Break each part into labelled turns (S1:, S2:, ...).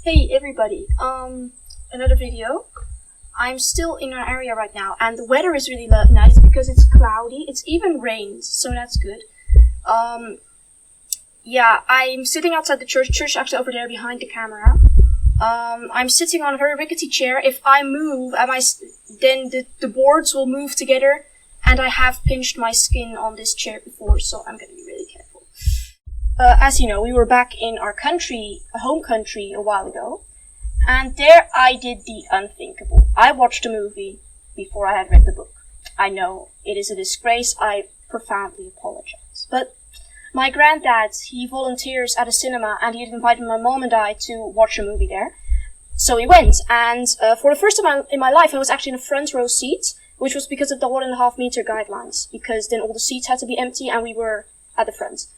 S1: Hey everybody, another video. I'm still in our area right now, and the weather is really nice because it's cloudy. It's even rained, so that's good. Yeah, I'm sitting outside the church. Church actually over there behind the camera. I'm sitting on a very rickety chair. If I move, then the boards will move together, and I have pinched my skin on this chair before, so I'm gonna be really careful. As you know, we were back in our country, home country, a while ago, and there I did the unthinkable. I watched a movie before I had read the book. I know, it is a disgrace, I profoundly apologize. But my granddad, he volunteers at a cinema, and he had invited my mom and I to watch a movie there. So we went, and for the first time in my life, I was actually in a front row seat, which was because of the 1.5 meter guidelines, because then all the seats had to be empty, and we were at the front.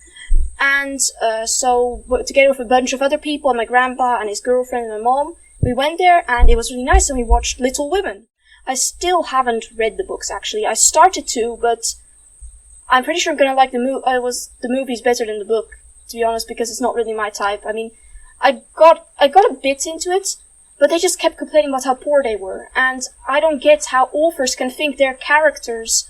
S1: And so, together with a bunch of other people, and my grandpa and his girlfriend and my mom, we went there, and it was really nice, and we watched Little Women. I still haven't read the books, actually. I started to, but I'm pretty sure I'm gonna like the movie's better than the book, to be honest, because it's not really my type. I mean, I got a bit into it, but they just kept complaining about how poor they were, and I don't get how authors can think their characters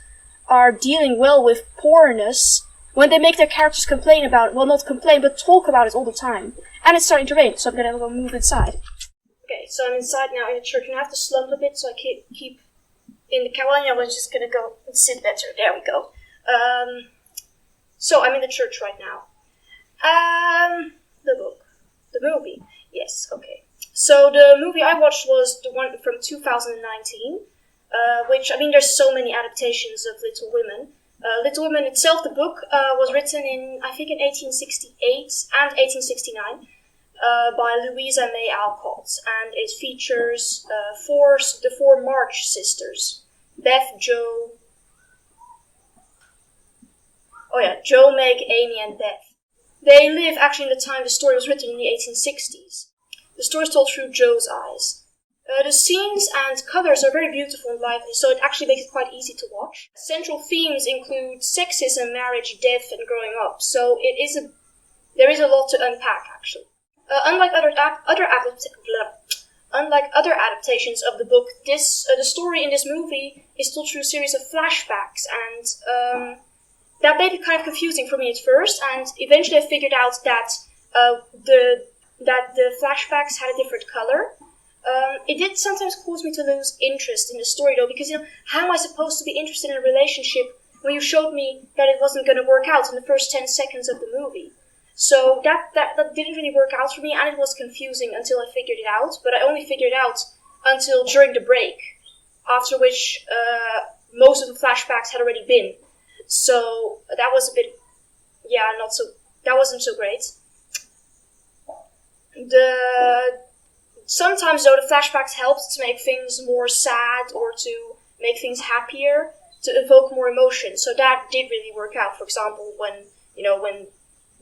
S1: are dealing well with poorness when they make their characters complain about it. Well, not complain, but talk about it all the time. And it's starting to rain, so I'm gonna go move inside. Okay, so I'm inside now in the church, and I have to slump a bit so I keep in the camera. I was just gonna go and sit better. There we go. So I'm in the church right now. The book. The movie. Yes, okay. So the movie I watched was the one from 2019, which, I mean, there's so many adaptations of Little Women. Little Women itself, the book, was written in, I think, in 1868 and 1869 by Louisa May Alcott, and it features the four March sisters: Beth, Jo, Meg, Amy, and Beth. They live actually in the time the story was written, in the 1860s. The story is told through Jo's eyes. The scenes and colors are very beautiful and lively, so it actually makes it quite easy to watch. Central themes include sexism, marriage, death, and growing up, so there is a lot to unpack, actually. Unlike other adaptations of the book, the story in this movie is told through a series of flashbacks, and that made it kind of confusing for me at first, and eventually I figured out that the flashbacks had a different color. It did sometimes cause me to lose interest in the story, though, because, how am I supposed to be interested in a relationship when you showed me that it wasn't going to work out in the first 10 seconds of the movie? So that didn't really work out for me, and it was confusing until I figured it out, but I only figured it out until during the break, after which most of the flashbacks had already been. So that was a bit, that wasn't so great. Sometimes, though, the flashbacks helped to make things more sad or to make things happier, to evoke more emotion. So that did really work out. For example, when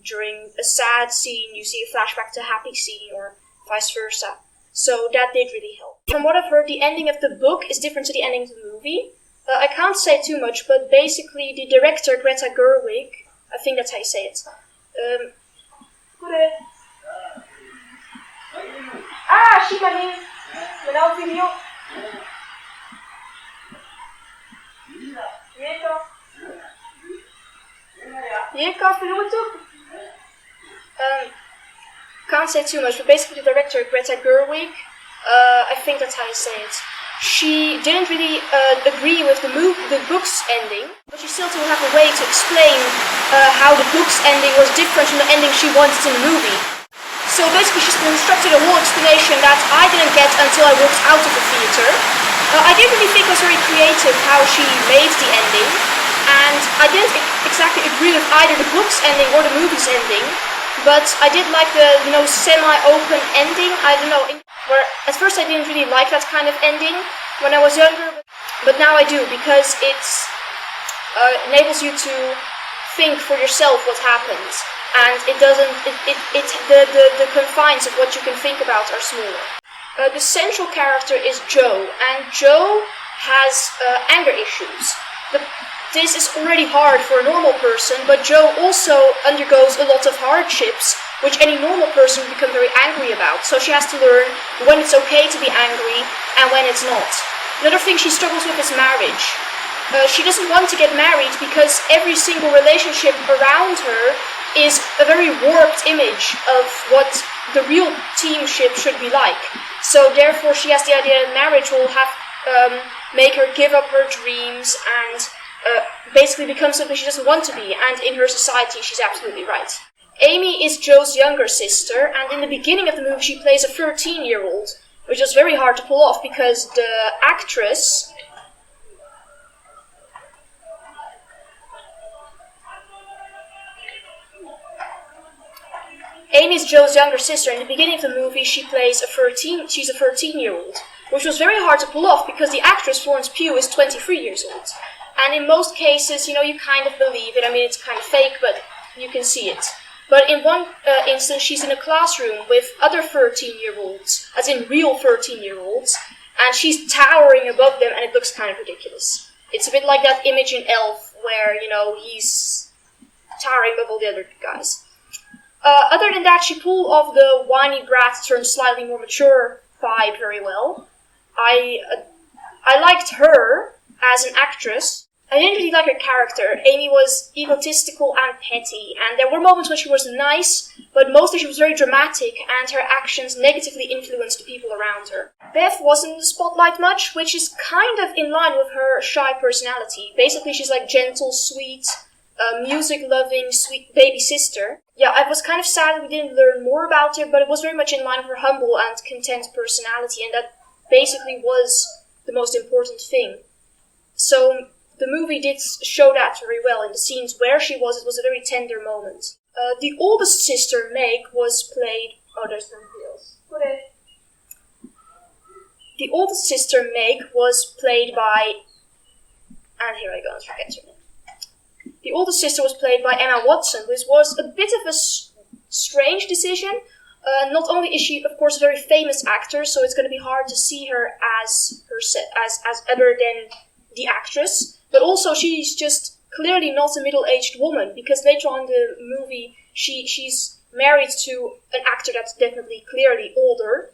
S1: during a sad scene you see a flashback to a happy scene, or vice versa. So that did really help. From what I've heard, the ending of the book is different to the ending of the movie. I can't say too much, but basically the director, Greta Gerwig, I think that's how you say it. Shikani, without video. Can't say too much, but basically the director, Greta Gerwig, I think that's how you say it. She didn't really agree with the book's ending, but she still didn't have a way to explain how the book's ending was different from the ending she wanted in the movie. So basically she's constructed a whole explanation that I didn't get until I walked out of the theater. I didn't really think it was very creative how she made the ending, and I didn't exactly agree with either the book's ending or the movie's ending, but I did like the, semi-open ending. I don't know, where at first I didn't really like that kind of ending when I was younger, but now I do, because it enables you to think for yourself what happens. And it doesn't, the confines of what you can think about are smaller. The central character is Jo, and Jo has anger issues. This is already hard for a normal person, but Jo also undergoes a lot of hardships which any normal person would become very angry about. So she has to learn when it's okay to be angry and when it's not. Another thing she struggles with is marriage. She doesn't want to get married because every single relationship around her is a very warped image of what the real teamship should be like. So therefore she has the idea that marriage will have make her give up her dreams and basically become something she doesn't want to be, and in her society she's absolutely right. Amy is Joe's younger sister, and in the beginning of the movie she plays a 13-year-old, which was very hard to pull off because the actress... Amy is Joe's younger sister. In the beginning of the movie, she's a 13-year-old, which was very hard to pull off because the actress Florence Pugh is 23 years old. And in most cases, you kind of believe it. I mean, it's kind of fake, but you can see it. But in one instance, she's in a classroom with other 13-year-olds, as in real 13-year-olds, and she's towering above them, and it looks kind of ridiculous. It's a bit like that image in Elf, where, he's towering above all the other guys. Other than that, she pulled off the whiny brat turned slightly more mature vibe very well. I liked her as an actress. I didn't really like her character. Amy was egotistical and petty, and there were moments when she was nice, but mostly she was very dramatic, and her actions negatively influenced the people around her. Beth wasn't in the spotlight much, which is kind of in line with her shy personality. Basically, she's like gentle, sweet, music-loving, sweet baby sister. Yeah, I was kind of sad that we didn't learn more about her, but it was very much in line with her humble and content personality, and that basically was the most important thing. So the movie did show that very well. In the scenes where she was, it was a very tender moment. The oldest sister, Meg, was played... Oh, there's something else. Okay. The oldest sister, Meg, was played by... And here I go, I forget her name. The oldest sister was played by Emma Watson, which was a bit of a strange decision. Not only is she, of course, a very famous actor, so it's going to be hard to see her as other than the actress, but also she's just clearly not a middle-aged woman, because later on in the movie she's married to an actor that's definitely clearly older,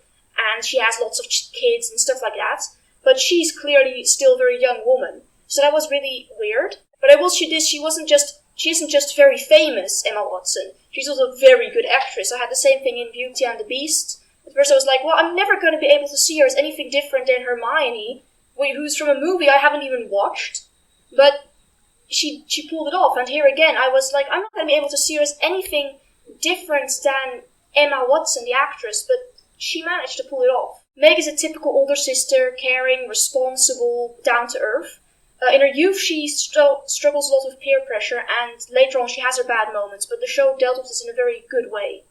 S1: and she has lots of kids and stuff like that, but she's clearly still a very young woman. So that was really weird. But I will say this, she isn't just very famous, Emma Watson. She's also a very good actress. I had the same thing in Beauty and the Beast. At first I was like, well, I'm never going to be able to see her as anything different than Hermione, who's from a movie I haven't even watched. But she pulled it off, and here again, I was like, I'm not going to be able to see her as anything different than Emma Watson, the actress, but she managed to pull it off. Meg is a typical older sister, caring, responsible, down to earth. In her youth, she struggles a lot with peer pressure, and later on she has her bad moments, but the show dealt with this in a very good way.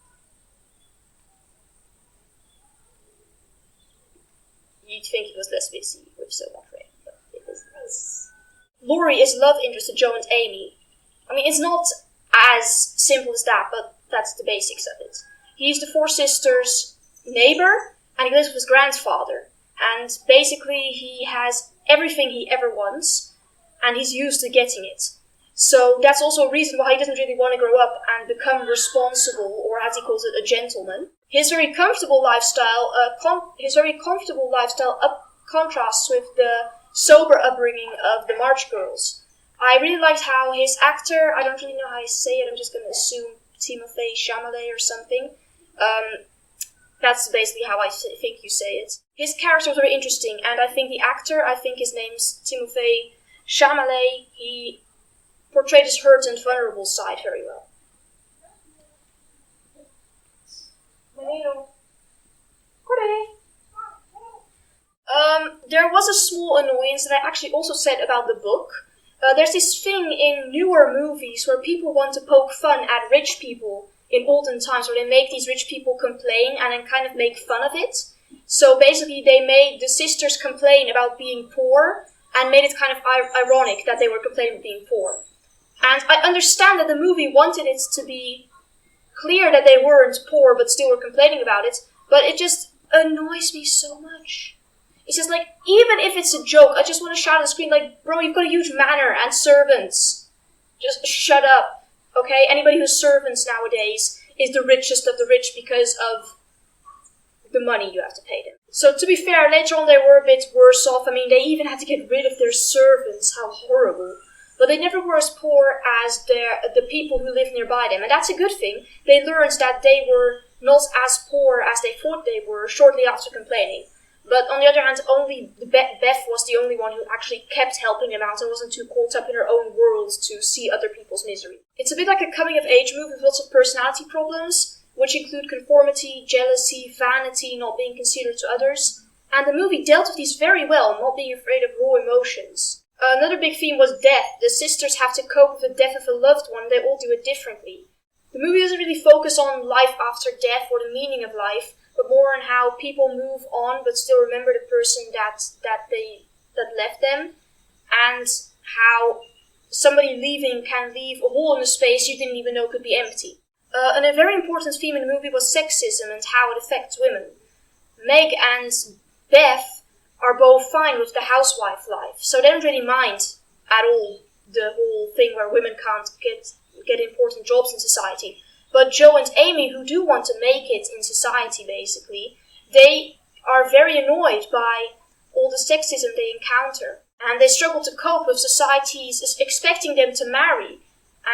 S1: You'd think it was less busy with so much rain, but it was nice. Laurie is love interest to Joe and Amy. I mean, it's not as simple as that, but that's the basics of it. He's the four sisters' neighbor, and he lives with his grandfather. And basically, he has everything he ever wants, and he's used to getting it. So that's also a reason why he doesn't really want to grow up and become responsible, or as he calls it, a gentleman. His very comfortable lifestyle, contrasts with the sober upbringing of the March Girls. I really liked how his actor, I don't really know how you say it, I'm just going to assume Timothée Chalamet or something. That's basically how I think you say it. His character was very interesting, and I think the actor, I think his name's Timothée Chalamet, he portrayed his hurt and vulnerable side very well. There was a small annoyance that I actually also said about the book. There's this thing in newer movies where people want to poke fun at rich people in olden times, where they make these rich people complain and then kind of make fun of it. So basically they made the sisters complain about being poor and made it kind of ironic that they were complaining about being poor. And I understand that the movie wanted it to be clear that they weren't poor but still were complaining about it, but it just annoys me so much. It's just like, even if it's a joke, I just want to shout at the screen like, bro, you've got a huge manor and servants. Just shut up, okay? Anybody who's servants nowadays, is the richest of the rich because of the money you have to pay them. So to be fair, later on they were a bit worse off. I mean, they even had to get rid of their servants. How horrible. But they never were as poor as the people who lived nearby them. And that's a good thing. They learned that they were not as poor as they thought they were shortly after complaining. But on the other hand, only Beth was the only one who actually kept helping them out and wasn't too caught up in her own world to see other people's misery. It's a bit like a coming-of-age movie with lots of personality problems, which include conformity, jealousy, vanity, not being considerate to others. And the movie dealt with these very well, not being afraid of raw emotions. Another big theme was death. The sisters have to cope with the death of a loved one. They all do it differently. The movie doesn't really focus on life after death or the meaning of life, but more on how people move on but still remember the person that left them, and how somebody leaving can leave a hole in a space you didn't even know could be empty. And a very important theme in the movie was sexism and how it affects women. Meg and Beth are both fine with the housewife life, so they don't really mind at all the whole thing where women can't get important jobs in society. But Joe and Amy, who do want to make it in society basically, they are very annoyed by all the sexism they encounter. And they struggle to cope with society's expecting them to marry,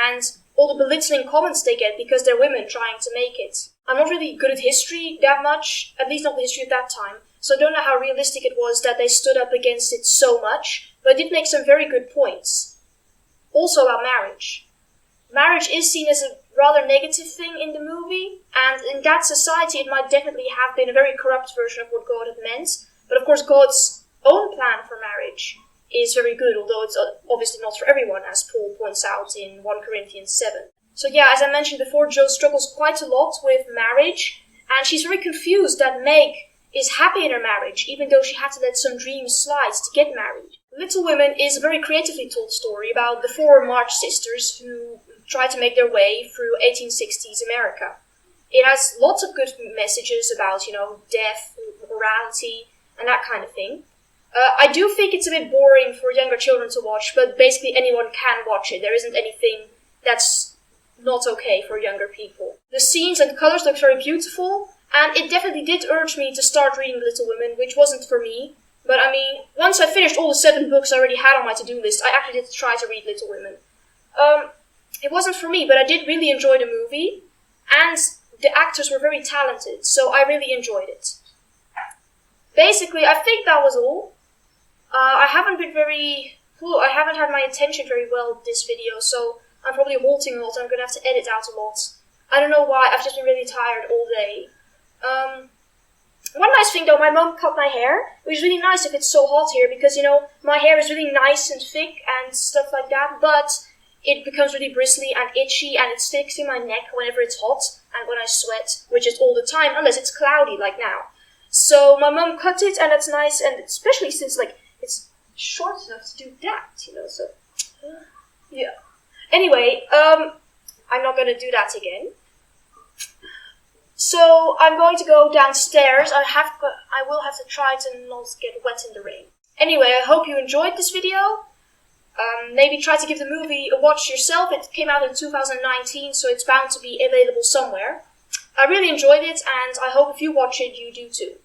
S1: and all the belittling comments they get because they're women trying to make it. I'm not really good at history that much, at least not the history of that time, so I don't know how realistic it was that they stood up against it so much, but it did make some very good points. Also about marriage. Marriage is seen as a rather negative thing in the movie, and in that society it might definitely have been a very corrupt version of what God had meant, but of course God's own plan for marriage is very good, although it's obviously not for everyone, as Paul points out in 1 Corinthians 7. So yeah, as I mentioned before, Jo struggles quite a lot with marriage, and she's very confused that Meg is happy in her marriage, even though she had to let some dreams slide to get married. Little Women is a very creatively told story about the four March sisters who try to make their way through 1860s America. It has lots of good messages about, death, morality, and that kind of thing. I do think it's a bit boring for younger children to watch, but basically anyone can watch it. There isn't anything that's not okay for younger people. The scenes and colors look very beautiful, and it definitely did urge me to start reading Little Women, which wasn't for me. But I mean, once I finished all the 7 books I already had on my to-do list, I actually did try to read Little Women. It wasn't for me, but I did really enjoy the movie, and the actors were very talented, so I really enjoyed it. Basically, I think that was all. I haven't had my attention very well this video, so I'm probably halting a lot, and I'm going to have to edit out a lot. I don't know why, I've just been really tired all day. One nice thing though, my mom cut my hair, which is really nice if it's so hot here, because, my hair is really nice and thick and stuff like that, but it becomes really bristly and itchy, and it sticks in my neck whenever it's hot, and when I sweat, which is all the time, unless it's cloudy, like now. So my mom cut it, and that's nice, and especially since, it's short enough to do that, so, yeah. Anyway, I'm not gonna do that again. So, I'm going to go downstairs. I will have to try to not get wet in the rain. Anyway, I hope you enjoyed this video. Maybe try to give the movie a watch yourself. It came out in 2019, so it's bound to be available somewhere. I really enjoyed it, and I hope if you watch it, you do too.